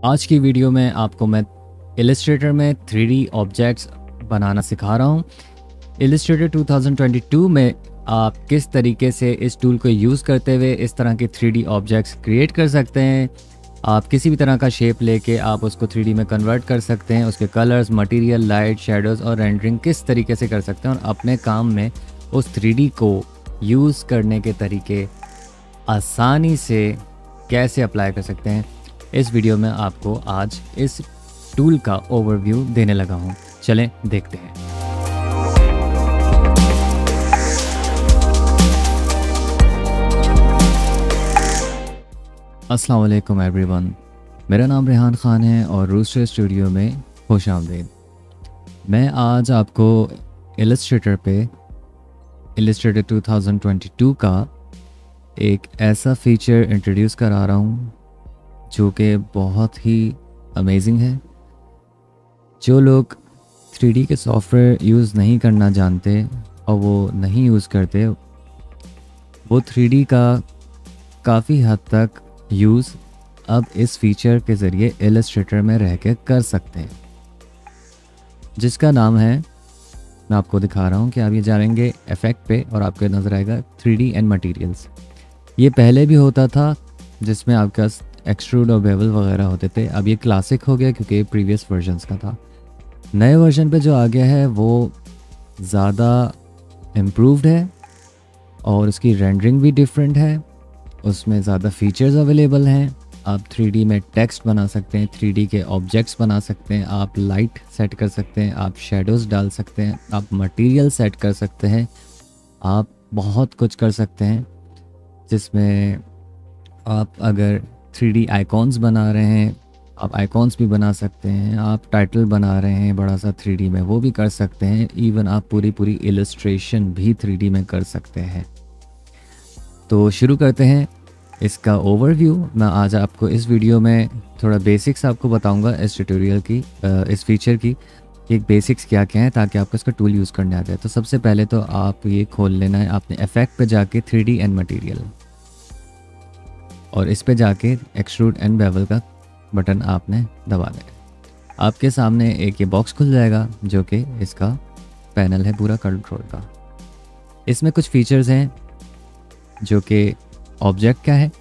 आज की वीडियो में आपको मैं इलस्ट्रेटर में 3D ऑब्जेक्ट्स बनाना सिखा रहा हूँ। इलस्ट्रेटर 2022 में आप किस तरीके से इस टूल को यूज़ करते हुए इस तरह के 3D ऑब्जेक्ट्स क्रिएट कर सकते हैं। आप किसी भी तरह का शेप लेके आप उसको 3D में कन्वर्ट कर सकते हैं। उसके कलर्स, मटेरियल, लाइट, शेडोज़ और रेंडरिंग किस तरीके से कर सकते हैं और अपने काम में उस 3D को यूज़ करने के तरीके आसानी से कैसे अप्लाई कर सकते हैं, इस वीडियो में आपको आज इस टूल का ओवरव्यू देने लगा हूँ। चलें देखते हैं। अस्सलाम वालेकुम एवरीवन, मेरा नाम रेहान ख़ान है और रूस्टर स्टूडियो में खुशामदीद। मैं आज आपको इलस्ट्रेटर 2022 का एक ऐसा फ़ीचर इंट्रोड्यूस करा रहा हूँ जो कि बहुत ही अमेजिंग है। जो लोग 3D के सॉफ्टवेयर यूज़ नहीं करना जानते और वो नहीं यूज़ करते, वो 3D का काफ़ी हद तक यूज़ अब इस फीचर के ज़रिए इलस्ट्रेटर में रह के कर सकते हैं, जिसका नाम है, मैं आपको दिखा रहा हूँ कि आप ये जानेंगे इफ़ेक्ट पे और आपको नज़र आएगा 3D एंड मटेरियल्स। ये पहले भी होता था जिसमें आपके पास एक्सट्रूड और बेवल वगैरह होते थे। अब ये क्लासिक हो गया क्योंकि ये प्रीवियस वर्जन्स का था। नए वर्जन पे जो आ गया है वो ज़्यादा इम्प्रूव्ड है और उसकी रेंडरिंग भी डिफरेंट है। उसमें ज़्यादा फीचर्स अवेलेबल हैं। आप 3D में टेक्स्ट बना सकते हैं, 3D के ऑब्जेक्ट्स बना सकते हैं, आप लाइट सेट कर सकते हैं, आप शेडोज़ डाल सकते हैं, आप मटेरियल सेट कर सकते हैं, आप बहुत कुछ कर सकते हैं। जिसमें आप अगर 3D आइकॉन्स बना रहे हैं, आप आइकॉन्स भी बना सकते हैं। आप टाइटल बना रहे हैं बड़ा सा 3D में, वो भी कर सकते हैं। इवन आप पूरी इलस्ट्रेशन भी 3D में कर सकते हैं। तो शुरू करते हैं इसका ओवरव्यू। मैं आज आपको इस वीडियो में थोड़ा बेसिक्स आपको बताऊंगा इस ट्यूटोरियल की, इस फीचर की, एक बेसिक्स क्या क्या है ताकि आपको इसका टूल यूज़ करने आ जाए। तो सबसे पहले तो आप ये खोल लेना है, आपने इफेक्ट पे जाके 3D एंड मटेरियल और इस पे जाके एक्सट्रूड एंड बेवल का बटन आपने दबा देना। आपके सामने एक ये बॉक्स खुल जाएगा जो कि इसका पैनल है पूरा कंट्रोल का। इसमें कुछ फीचर्स हैं जो कि ऑब्जेक्ट क्या है,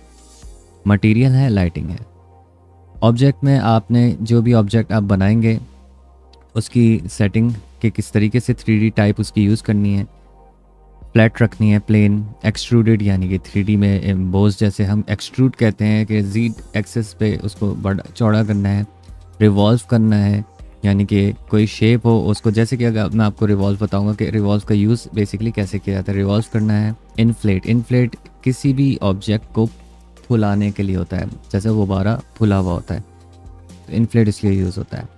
मटेरियल है, लाइटिंग है। ऑब्जेक्ट में आपने जो भी ऑब्जेक्ट आप बनाएंगे उसकी सेटिंग के किस तरीके से 3D टाइप उसकी यूज़ करनी है, फ्लैट रखनी है, प्लेन, एक्सट्रूडेड यानी कि 3D में एम्बोस, जैसे हम एक्सट्रूड कहते हैं कि जी एक्सेस पे उसको बड़ा चौड़ा करना है, रिवॉल्व करना है यानी कि कोई शेप हो उसको, जैसे कि अगर मैं आपको रिवॉल्व बताऊंगा कि रिवॉल्व का यूज़ बेसिकली कैसे किया जाता है। रिवॉल्व करना है। इन्फ्लेट किसी भी ऑब्जेक्ट को फुलाने के लिए होता है, जैसे गुब्बारा फुला हुआ होता है तो इन्फ्लेट इसलिए यूज़ होता है।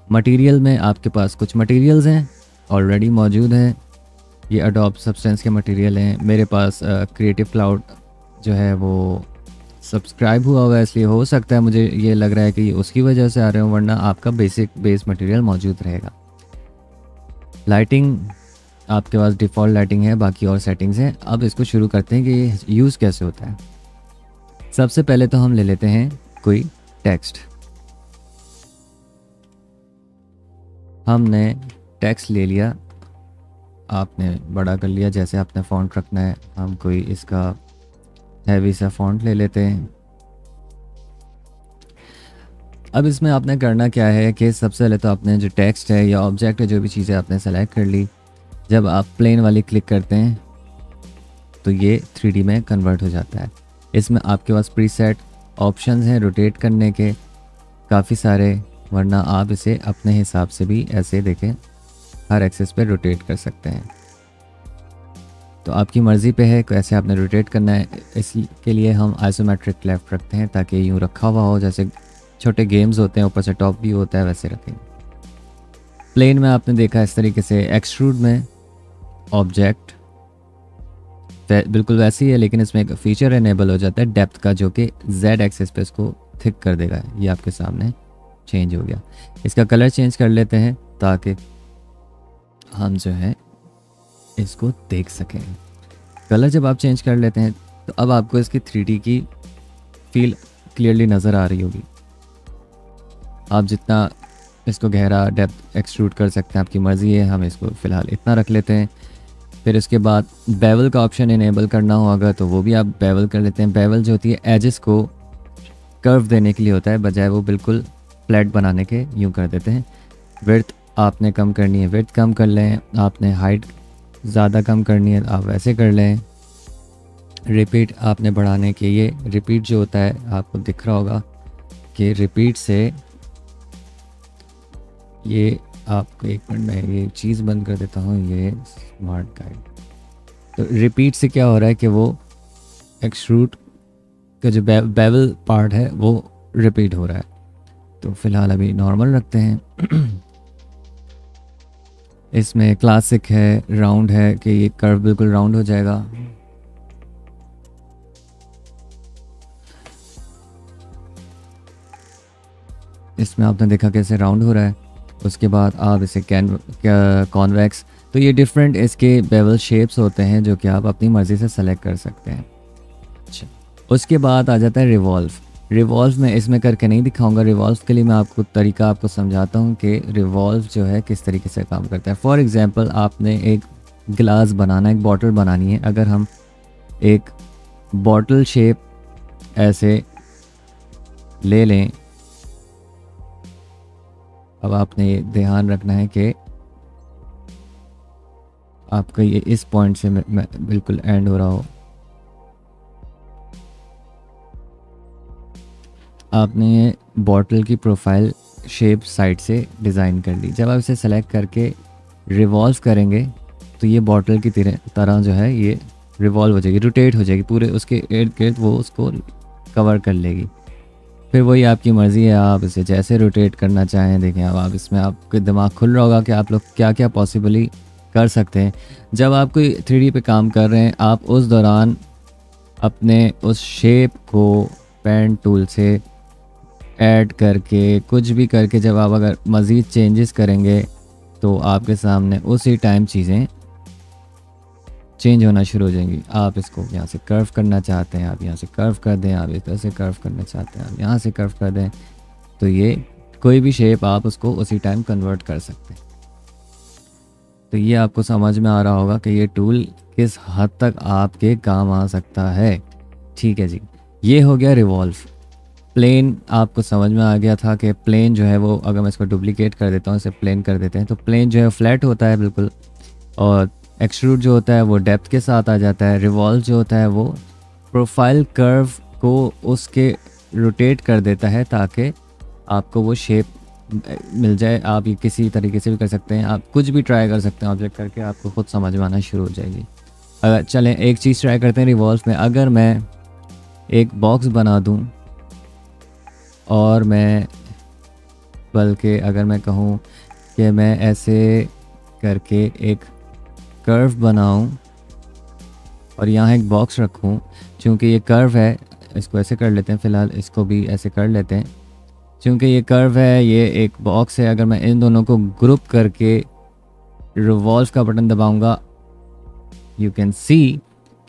मटेरियल में आपके पास कुछ मटेरियल्स हैं ऑलरेडी मौजूद हैं। ये एडोब सब्सटेंस के मटेरियल हैं। मेरे पास क्रिएटिव क्लाउड जो है वो सब्सक्राइब हुआ हुआ है, इसलिए हो सकता है मुझे ये लग रहा है कि उसकी वजह से आ रहे हो, वरना आपका बेस मटेरियल मौजूद रहेगा। लाइटिंग आपके पास डिफ़ॉल्ट लाइटिंग है, बाकी और सेटिंग्स हैं। अब इसको शुरू करते हैं कि ये यूज़ कैसे होता है। सबसे पहले तो हम ले लेते हैं कोई टेक्स्ट। हमने टेक्स्ट ले लिया, आपने बड़ा कर लिया जैसे आपने फ़ॉन्ट रखना है। हम कोई इसका हैवी सा फ़ॉन्ट ले लेते हैं। अब इसमें आपने करना क्या है कि सबसे पहले तो आपने जो टेक्स्ट है या ऑब्जेक्ट है, जो भी चीज़ें आपने सेलेक्ट कर ली, जब आप प्लेन वाली क्लिक करते हैं तो ये 3D में कन्वर्ट हो जाता है। इसमें आपके पास प्रीसेट ऑप्शंस हैं रोटेट करने के काफ़ी सारे, वरना आप इसे अपने हिसाब से भी ऐसे देखें हर एक्सेस पे रोटेट कर सकते हैं। तो आपकी मर्ज़ी पे है कैसे आपने रोटेट करना है। इसके लिए हम आइसोमेट्रिक लेफ़्ट रखते हैं ताकि यूँ रखा हुआ हो, जैसे छोटे गेम्स होते हैं ऊपर से टॉप भी होता है, वैसे रखेंगे। प्लेन में आपने देखा इस तरीके से। एक्सट्रूड में ऑब्जेक्ट बिल्कुल वैसे ही है, लेकिन इसमें एक फ़ीचर इनेबल हो जाता है डेप्थ का, जो कि Z एक्सेस पे इसको थिक कर देगा। ये आपके सामने चेंज हो गया। इसका कलर चेंज कर लेते हैं ताकि हम जो है इसको देख सकें। कलर जब आप चेंज कर लेते हैं तो अब आपको इसकी 3D की फील क्लियरली नज़र आ रही होगी। आप जितना इसको गहरा डेप्थ एक्सट्रूड कर सकते हैं आपकी मर्ज़ी है, हम इसको फ़िलहाल इतना रख लेते हैं। फिर उसके बाद बेवल का ऑप्शन इनेबल करना हो अगर तो वो भी आप बेवल कर लेते हैं। बेवल जो होती है एजेस को कर्व देने के लिए होता है, बजाय वो बिल्कुल फ्लैट बनाने के यूँ कर देते हैं। विड्थ आपने कम करनी है, विड्थ कम कर लें। आपने हाइट ज़्यादा कम करनी है, आप वैसे कर लें। रिपीट आपने बढ़ाने के, ये रिपीट जो होता है आपको दिख रहा होगा कि रिपीट से ये आपको, एक मिनट में ये चीज़ बंद कर देता हूँ, ये स्मार्ट गाइड। तो रिपीट से क्या हो रहा है कि वो एक्सट्रूड का जो बेवल पार्ट है वो रिपीट हो रहा है। तो फ़िलहाल अभी नॉर्मल रखते हैं। इसमें क्लासिक है, राउंड है कि ये कर्व बिल्कुल राउंड हो जाएगा। इसमें आपने देखा कैसे राउंड हो रहा है। उसके बाद आप इसे कॉन्वेक्स, तो ये डिफरेंट इसके बेवल शेप्स होते हैं जो कि आप अपनी मर्ज़ी से सेलेक्ट कर सकते हैं। अच्छा, उसके बाद आ जाता है रिवॉल्व। रिवॉल्व में इसमें करके नहीं दिखाऊंगा, रिवॉल्व के लिए मैं आपको तरीका आपको समझाता हूँ कि रिवॉल्व जो है किस तरीके से काम करता है। फॉर एग्ज़ाम्पल आपने एक गिलास बनाना, एक बॉटल बनानी है। अगर हम एक बॉटल शेप ऐसे ले लें, अब आपने ये ध्यान रखना है कि आपका ये इस पॉइंट से बिल्कुल एंड हो रहा हो। आपने ये बॉटल की प्रोफाइल शेप साइड से डिज़ाइन कर ली। जब आप इसे सेलेक्ट करके रिवॉल्व करेंगे तो ये बॉटल की तरह जो है ये रिवॉल्व हो जाएगी, रोटेट हो जाएगी, पूरे उसके इर्द गिर्द वो उसको कवर कर लेगी। फिर वही आपकी मर्ज़ी है, आप इसे जैसे रोटेट करना चाहें। देखें अब आप इसमें आपके दिमाग खुल रहा होगा कि आप लोग क्या क्या पॉसिबली कर सकते हैं। जब आप कोई 3D पे काम कर रहे हैं, आप उस दौरान अपने उस शेप को पेन टूल से ऐड करके, कुछ भी करके, जब आप अगर मज़ीद चेंजेस करेंगे तो आपके सामने उसी टाइम चीज़ें चेंज होना शुरू हो जाएंगी। आप इसको यहाँ से कर्व करना चाहते हैं, आप यहाँ से कर्व कर दें। आप इस तरह से कर्व करना चाहते हैं, आप यहाँ से कर्व कर दें। तो ये कोई भी शेप आप उसको उसी टाइम कन्वर्ट कर सकते हैं। तो ये आपको समझ में आ रहा होगा कि ये टूल किस हद तक आपके काम आ सकता है। ठीक है जी, ये हो गया रिवॉल्व। प्लेन आपको समझ में आ गया था कि प्लेन जो है वो, अगर मैं इसको डुप्लीकेट कर देता हूँ, इसे प्लेन कर देते हैं, तो प्लेन जो है फ्लैट होता है बिल्कुल, और एक्सट्रूड जो होता है वो डेप्थ के साथ आ जाता है। रिवॉल्व जो होता है वो प्रोफाइल कर्व को उसके रोटेट कर देता है ताकि आपको वो शेप मिल जाए। आप ये किसी तरीके से भी कर सकते हैं, आप कुछ भी ट्राई कर सकते हैं ऑब्जेक्ट करके, आपको खुद समझ में आना शुरू हो जाएगी। अगर चलें एक चीज़ ट्राई करते हैं रिवॉल्व में। अगर मैं एक बॉक्स बना दूं और मैं, बल्कि अगर मैं कहूं कि मैं ऐसे करके एक कर्व बनाऊं और यहाँ एक बॉक्स रखूं, चूँकि ये कर्व है, इसको ऐसे कर लेते हैं, फ़िलहाल इसको भी ऐसे कर लेते हैं। चूँकि ये कर्व है, ये एक बॉक्स है, अगर मैं इन दोनों को ग्रुप करके रिवॉल्व का बटन दबाऊंगा, यू कैन सी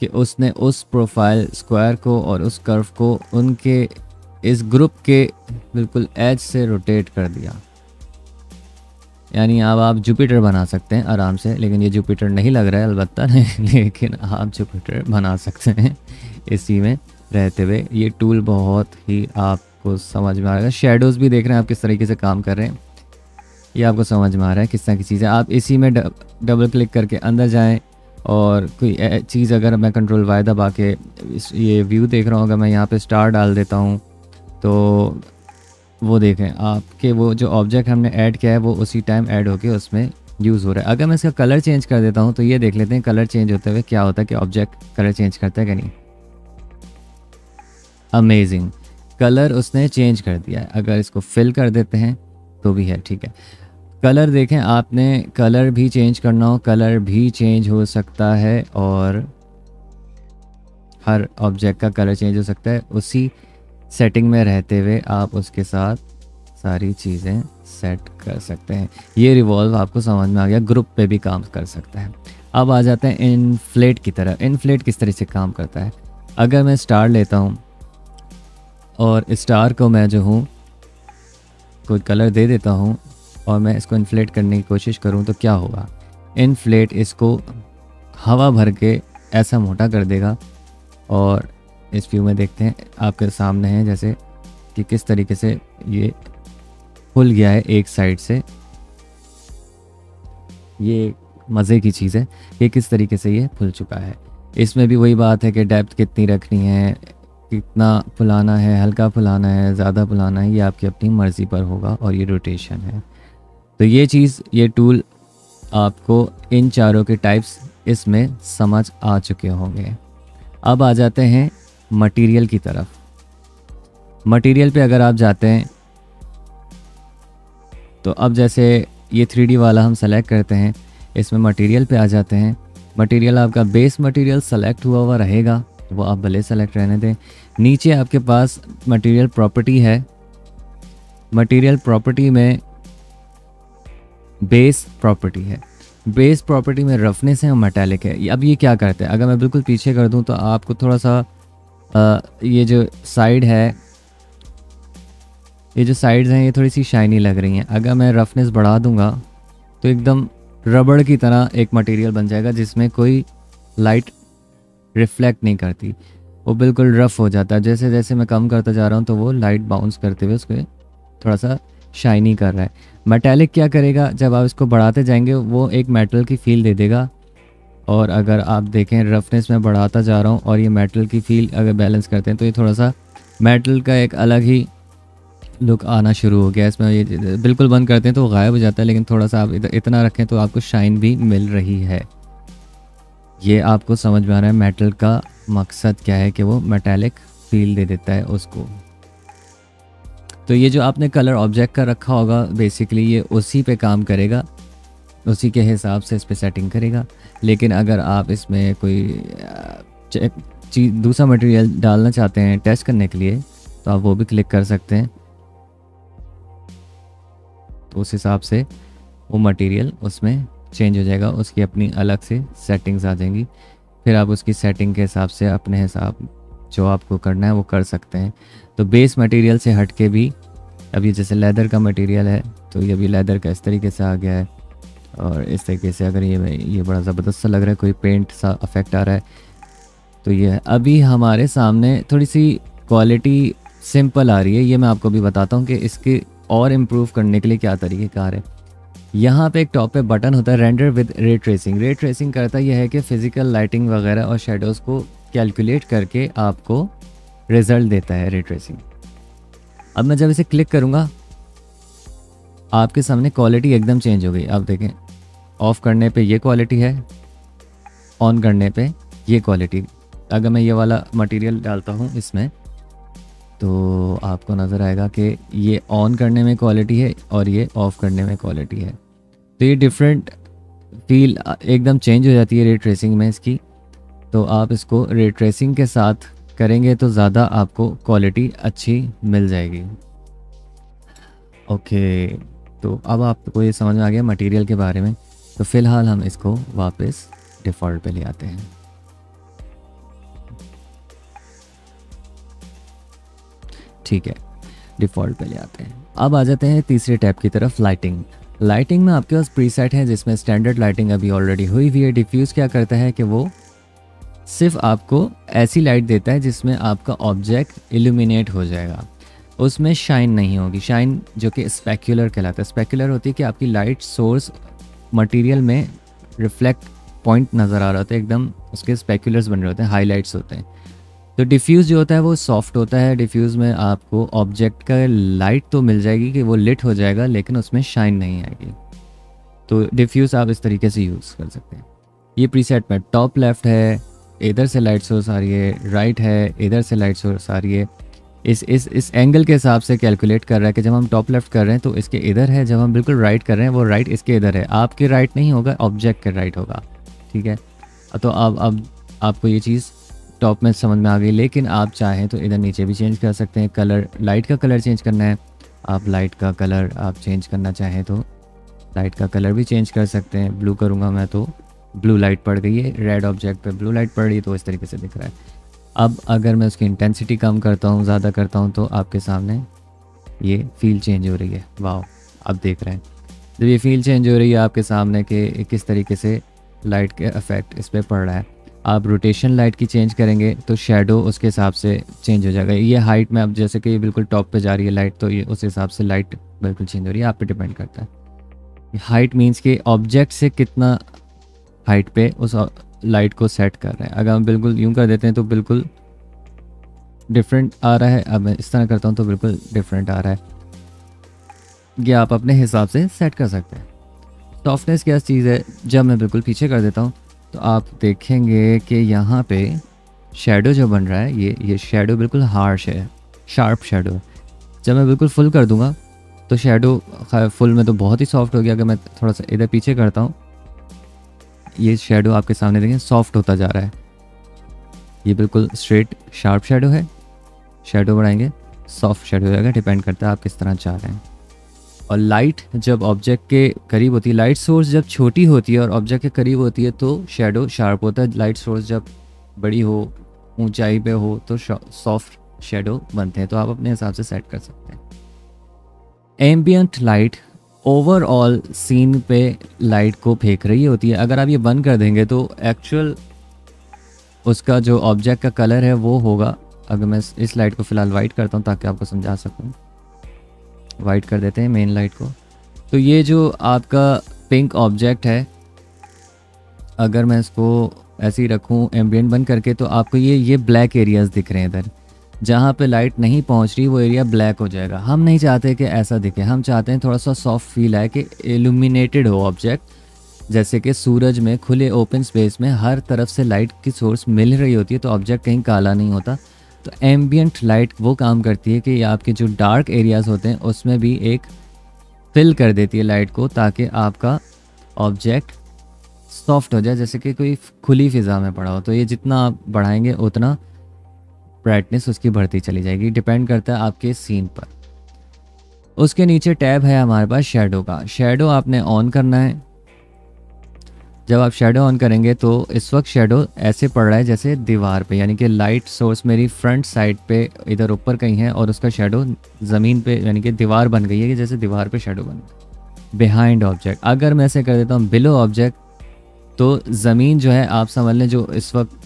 कि उसने उस प्रोफाइल स्क्वायर को और उस कर्व को उनके इस ग्रुप के बिल्कुल एज से रोटेट कर दिया। यानी अब आप जुपिटर बना सकते हैं आराम से, लेकिन ये जुपिटर नहीं लग रहा है अलबत्ता नहीं, लेकिन आप जुपिटर बना सकते हैं इसी में रहते हुए। ये टूल बहुत ही आपको समझ में आएगा। शेडोज़ भी देख रहे हैं आप किस तरीके से काम कर रहे हैं, ये आपको समझ में आ रहा है किस तरह की चीज़ें। आप इसी में डबल क्लिक करके अंदर जाएं और कोई चीज़, अगर मैं कंट्रोल वाई दबा के ये व्यू देख रहा हूँ, अगर मैं यहाँ पे स्टार डाल देता हूँ तो वो देखें आपके वो जो ऑब्जेक्ट हमने ऐड किया है वो उसी टाइम ऐड होके उसमें यूज़ हो रहा है। अगर मैं इसका कलर चेंज कर देता हूँ तो ये देख लेते हैं कलर चेंज होते हुए क्या होता है, कि ऑब्जेक्ट कलर चेंज करता है कि नहीं। अमेजिंग, कलर उसने चेंज कर दिया है। अगर इसको फिल कर देते हैं तो भी है, ठीक है। कलर देखें, आपने कलर भी चेंज करना हो, कलर भी चेंज हो सकता है, और हर ऑब्जेक्ट का कलर चेंज हो सकता है। उसी सेटिंग में रहते हुए आप उसके साथ सारी चीज़ें सेट कर सकते हैं। ये रिवॉल्व आपको समझ में आ गया, ग्रुप पे भी काम कर सकता है। अब आ जाते हैं इन्फ्लेट की तरह। इन्फ्लेट किस तरह से काम करता है, अगर मैं स्टार लेता हूँ और स्टार को मैं जो हूँ कोई कलर दे देता हूँ और मैं इसको इन्फ्लेट करने की कोशिश करूँ तो क्या होगा, इन्फ्लेट इसको हवा भर के ऐसा मोटा कर देगा। और इस व्यू में देखते हैं, आपके सामने है जैसे कि किस तरीके से ये खुल गया है एक साइड से। ये मज़े की चीज़ है कि किस तरीके से ये खुल चुका है। इसमें भी वही बात है कि डेप्थ कितनी रखनी है, कितना फुलाना है, हल्का फुलाना है, ज़्यादा फुलाना है, ये आपकी अपनी मर्ज़ी पर होगा। और ये रोटेशन है। तो ये चीज़, ये टूल आपको इन चारों के टाइप्स इसमें समझ आ चुके होंगे। अब आ जाते हैं मटेरियल की तरफ। मटेरियल पे अगर आप जाते हैं तो अब जैसे ये 3D वाला हम सेलेक्ट करते हैं, इसमें मटेरियल पे आ जाते हैं। मटेरियल आपका बेस मटेरियल सेलेक्ट हुआ हुआ रहेगा, वो आप भले सेलेक्ट रहने दें। नीचे आपके पास मटेरियल प्रॉपर्टी है। मटेरियल प्रॉपर्टी में बेस प्रॉपर्टी है। बेस प्रॉपर्टी में रफनेस है और मेटालिक है। अब ये क्या करते हैं, अगर मैं बिल्कुल पीछे कर दूं तो आपको थोड़ा सा ये जो साइड है, ये जो साइड्स हैं ये थोड़ी सी शाइनी लग रही हैं। अगर मैं रफनेस बढ़ा दूंगा तो एकदम रबड़ की तरह एक मटेरियल बन जाएगा जिसमें कोई लाइट रिफ्लेक्ट नहीं करती, वो बिल्कुल रफ़ हो जाता है। जैसे जैसे मैं कम करता जा रहा हूँ तो वो लाइट बाउंस करते हुए उसको थोड़ा सा शाइनी कर रहा है। मेटालिक क्या करेगा, जब आप इसको बढ़ाते जाएंगे वो एक मेटल की फील दे देगा। और अगर आप देखें रफनेस में बढ़ाता जा रहा हूँ और ये मेटल की फील अगर बैलेंस करते हैं तो ये थोड़ा सा मेटल का एक अलग ही लुक आना शुरू हो गया इसमें। ये बिल्कुल बंद करते हैं तो गायब हो जाता है, लेकिन थोड़ा सा आप इतना रखें तो आपको शाइन भी मिल रही है। ये आपको समझ में आ रहा है मेटल का मकसद क्या है, कि वो मेटालिक फील दे देता है उसको। तो ये जो आपने कलर ऑब्जेक्ट का रखा होगा बेसिकली ये उसी पे काम करेगा, उसी के हिसाब से इस पे सेटिंग करेगा। लेकिन अगर आप इसमें कोई दूसरा मटेरियल डालना चाहते हैं टेस्ट करने के लिए तो आप वो भी क्लिक कर सकते हैं। तो उस हिसाब से वो मटेरियल उसमें चेंज हो जाएगा, उसकी अपनी अलग से सेटिंग्स आ जाएंगी। फिर आप उसकी सेटिंग के हिसाब से अपने हिसाब जो आपको करना है वो कर सकते हैं। तो बेस मटेरियल से हट के भी अभी जैसे लेदर का मटेरियल है तो ये भी लेदर का इस तरीके से आ गया है। और इस तरीके से अगर ये बड़ा ज़बरदस्त सा लग रहा है, कोई पेंट सा इफेक्ट आ रहा है तो ये अभी हमारे सामने थोड़ी सी क्वालिटी सिंपल आ रही है। ये मैं आपको भी बताता हूँ कि इसके और इम्प्रूव करने के लिए क्या तरीक़ेकार है। यहाँ पे एक टॉप पे बटन होता है render with ray tracing. Ray tracing करता यह है कि फिज़िकल लाइटिंग वगैरह और शेडोज़ को कैलकुलेट करके आपको रिज़ल्ट देता है रे ट्रेसिंग। अब मैं जब इसे क्लिक करूँगा आपके सामने क्वालिटी एकदम चेंज हो गई। आप देखें ऑफ़ करने पे ये क्वालिटी है, ऑन करने पे ये क्वालिटी। अगर मैं ये वाला मटेरियल डालता हूँ इसमें तो आपको नज़र आएगा कि ये ऑन करने में क्वालिटी है और ये ऑफ़ करने में क्वालिटी है। तो ये डिफरेंट फील एकदम चेंज हो जाती है रे ट्रेसिंग में इसकी। तो आप इसको रे ट्रेसिंग के साथ करेंगे तो ज़्यादा आपको क्वालिटी अच्छी मिल जाएगी। ओके, तो अब आपको ये समझ में आ गया मटेरियल के बारे में। तो फ़िलहाल हम इसको वापस डिफ़ॉल्ट पे ले आते हैं। ठीक है, डिफ़ॉल्ट पे ले आते हैं। अब आ जाते हैं तीसरे टैब की तरफ, लाइटिंग। लाइटिंग में आपके पास प्रीसेट है जिसमें स्टैंडर्ड लाइटिंग अभी ऑलरेडी हुई हुई है। डिफ्यूज़ क्या करता है कि वो सिर्फ आपको ऐसी लाइट देता है जिसमें आपका ऑब्जेक्ट इल्यूमिनेट हो जाएगा, उसमें शाइन नहीं होगी। शाइन जो कि स्पेक्युलर कहलाता है। स्पेक्युलर होती है कि आपकी लाइट सोर्स मटेरियल में रिफ्लेक्ट पॉइंट नज़र आ रहा होता है, एकदम उसके स्पेक्युलर्स बन रहे होते हैं, हाईलाइट्स होते हैं। तो डिफ्यूज़ जो होता है वो सॉफ्ट होता है। डिफ्यूज़ में आपको ऑब्जेक्ट का लाइट तो मिल जाएगी कि वो लिट हो जाएगा, लेकिन उसमें शाइन नहीं आएगी। तो डिफ्यूज़ आप इस तरीके से यूज़ कर सकते हैं। ये प्रीसेट में टॉप लेफ़्ट है, इधर से लाइट सोर्स आ रही है, राइट है, इधर से लाइट सोर्स आ रही है। इस एंगल के हिसाब से कैलकुलेट कर रहा है कि जब हम टॉप लेफ़्ट कर रहे हैं तो इसके इधर है, जब हम बिल्कुल राइट कर रहे हैं वो राइट इसके इधर है। आपके राइट नहीं होगा, ऑब्जेक्ट के राइट होगा। ठीक है, तो अब आपको ये चीज़ टॉप में समझ में आ गई। लेकिन आप चाहें तो इधर नीचे भी चेंज कर सकते हैं। कलर, लाइट का कलर चेंज करना है, आप लाइट का कलर आप चेंज करना चाहें तो लाइट का कलर भी चेंज कर सकते हैं। ब्लू करूँगा मैं तो ब्लू लाइट पड़ गई है, रेड ऑब्जेक्ट पे ब्लू लाइट पड़ रही है, तो इस तरीके से दिख रहा है। अब अगर मैं उसकी इंटेंसिटी कम करता हूँ, ज़्यादा करता हूँ, तो आपके सामने ये फील चेंज हो रही है। वाह, आप देख रहे हैं जब ये फील चेंज हो रही है आपके सामने कि किस तरीके से लाइट के इफेक्ट इस पर पड़ रहा है। आप रोटेशन लाइट की चेंज करेंगे तो शेडो उसके हिसाब से चेंज हो जाएगा। ये हाइट में अब जैसे कि ये बिल्कुल टॉप पे जा रही है लाइट, तो ये उस हिसाब से लाइट बिल्कुल चेंज हो रही है, आप पे डिपेंड करता है। हाइट मीन्स कि ऑब्जेक्ट से कितना हाइट पे उस लाइट को सेट कर रहे हैं। अगर हम बिल्कुल यूँ कर देते हैं तो बिल्कुल डिफरेंट आ रहा है, अब मैं इस तरह करता हूँ तो बिल्कुल डिफरेंट आ रहा है। ये आप अपने हिसाब से सेट कर सकते हैं। सॉफ्टनेस क्या चीज़ है, जब मैं बिल्कुल पीछे कर देता हूँ तो आप देखेंगे कि यहाँ पे शेडो जो बन रहा है ये शेडो बिल्कुल हार्श है, शार्प शेडो है। जब मैं बिल्कुल फुल कर दूंगा तो शेडो फुल में तो बहुत ही सॉफ्ट हो गया। अगर मैं थोड़ा सा इधर पीछे करता हूँ, ये शेडो आपके सामने देखें सॉफ्ट होता जा रहा है। ये बिल्कुल स्ट्रेट शार्प शेडो है। शेडो बढ़ाएंगे सॉफ्ट शेडो हो जाएगा, डिपेंड करता है आप किस तरह चाह रहे हैं। और लाइट जब ऑब्जेक्ट के करीब होती है, लाइट सोर्स जब छोटी होती है और ऑब्जेक्ट के करीब होती है तो शेडो शार्प होता है। लाइट सोर्स जब बड़ी हो, ऊंचाई पे हो तो सॉफ्ट शेडो बनते हैं। तो आप अपने हिसाब से सेट कर सकते हैं। एम्बियंट लाइट ओवरऑल सीन पे लाइट को फेंक रही होती है। अगर आप ये बंद कर देंगे तो एक्चुअल उसका जो ऑब्जेक्ट का कलर है वो होगा। अगर मैं इस लाइट को फ़िलहाल वाइट करता हूँ ताकि आपको समझा सकूँ, वाइट कर देते हैं मेन लाइट को। तो ये जो आपका पिंक ऑब्जेक्ट है, अगर मैं इसको ऐसे ही रखूँ एम्बियंट बंद करके तो आपको ये ब्लैक एरियाज़ दिख रहे हैं। इधर जहाँ पे लाइट नहीं पहुँच रही वो एरिया ब्लैक हो जाएगा। हम नहीं चाहते कि ऐसा दिखे, हम चाहते हैं थोड़ा सा सॉफ्ट फील आए कि इल्यूमिनेटेड हो ऑब्जेक्ट। जैसे कि सूरज में खुले ओपन स्पेस में हर तरफ से लाइट की सोर्स मिल रही होती है तो ऑब्जेक्ट कहीं काला नहीं होता। तो एम्बियंट लाइट वो काम करती है कि आपके जो डार्क एरियाज़ होते हैं उसमें भी एक फिल कर देती है लाइट को, ताकि आपका ऑब्जेक्ट सॉफ्ट हो जाए, जैसे कि कोई खुली फिज़ा में पड़ा हो। तो ये जितना आप बढ़ाएंगे उतना ब्राइटनेस उसकी बढ़ती चली जाएगी, डिपेंड करता है आपके सीन पर। उसके नीचे टैब है हमारे पास शेडो का। शेडो आपने ऑन करना है। जब आप शेडो ऑन करेंगे तो इस वक्त शेडो ऐसे पड़ रहा है जैसे दीवार पे, यानी कि लाइट सोर्स मेरी फ्रंट साइड पे इधर ऊपर कहीं है और उसका शेडो ज़मीन पे यानी कि दीवार बन गई है कि जैसे दीवार पे शेडो बन गई। बिहाइंड ऑब्जेक्ट अगर मैं ऐसे कर देता हूँ बिलो ऑब्जेक्ट, तो ज़मीन जो है आप समझ लें जो इस वक्त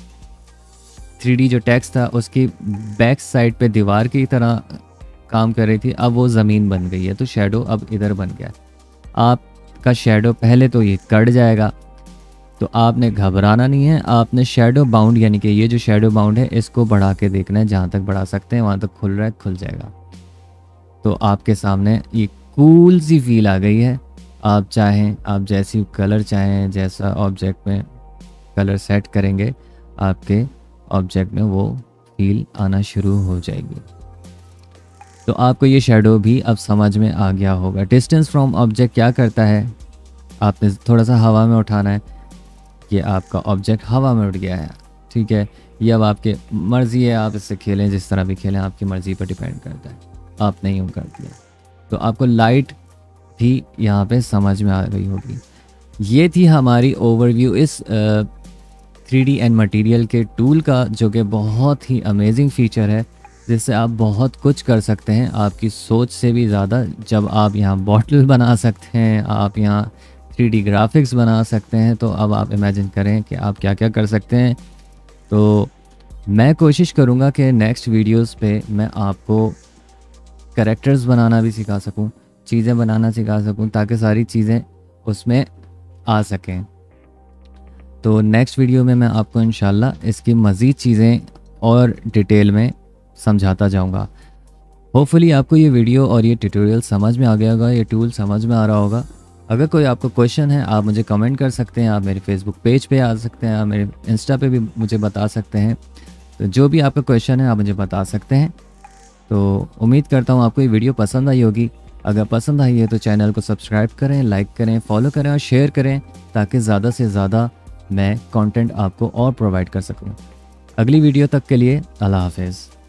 3D जो टेक्स्ट था उसकी बैक साइड पे दीवार की तरह काम कर रही थी, अब वो ज़मीन बन गई है तो शेडो अब इधर बन गया। आपका शेडो पहले तो ये कट जाएगा, तो आपने घबराना नहीं है। आपने शेडो बाउंड यानी कि ये जो शेडो बाउंड है इसको बढ़ा के देखना है, जहाँ तक बढ़ा सकते हैं वहाँ तक खुल रहा है, खुल जाएगा। तो आपके सामने ये कूल सी फील आ गई है। आप चाहें, आप जैसी कलर चाहें, जैसा ऑब्जेक्ट में कलर सेट करेंगे आपके ऑब्जेक्ट में वो फील आना शुरू हो जाएगी। तो आपको ये शेडो भी अब समझ में आ गया होगा। डिस्टेंस फ्रॉम ऑब्जेक्ट क्या करता है, आपने थोड़ा सा हवा में उठाना है, ये आपका ऑब्जेक्ट हवा में उड़ गया है, ठीक है। ये अब आपके मर्ज़ी है, आप इससे खेलें जिस तरह भी खेलें, आपकी मर्ज़ी पर डिपेंड करता है। आपने यूँ कर दिया तो आपको लाइट भी यहाँ पे समझ में आ गई होगी। ये थी हमारी ओवरव्यू इस 3D एंड मटेरियल के टूल का, जो कि बहुत ही अमेजिंग फ़ीचर है जिससे आप बहुत कुछ कर सकते हैं, आपकी सोच से भी ज़्यादा। जब आप यहाँ बॉटल बना सकते हैं, आप यहाँ 3D ग्राफिक्स बना सकते हैं, तो अब आप इमेजिन करें कि आप क्या क्या कर सकते हैं। तो मैं कोशिश करूँगा कि नेक्स्ट वीडियोस पे मैं आपको कैरेक्टर्स बनाना भी सिखा सकूँ, चीज़ें बनाना सिखा सकूँ, ताकि सारी चीज़ें उसमें आ सकें। तो नेक्स्ट वीडियो में मैं आपको इंशाल्लाह इसकी मज़ीद चीज़ें और डिटेल में समझाता जाऊँगा। होपफुली आपको ये वीडियो और ये ट्यूटोरियल समझ में आ गया होगा, ये टूल समझ में आ रहा होगा। अगर कोई आपको क्वेश्चन है आप मुझे कमेंट कर सकते हैं, आप मेरे फेसबुक पेज पे आ सकते हैं, आप मेरे इंस्टा पे भी मुझे बता सकते हैं। तो जो भी आपका क्वेश्चन है आप मुझे बता सकते हैं। तो उम्मीद करता हूँ आपको ये वीडियो पसंद आई होगी। अगर पसंद आई है तो चैनल को सब्सक्राइब करें, लाइक करें, फॉलो करें और शेयर करें, ताकि ज़्यादा से ज़्यादा मैं कंटेंट आपको और प्रोवाइड कर सकूँ। अगली वीडियो तक के लिए अल्लाह हाफ़िज़।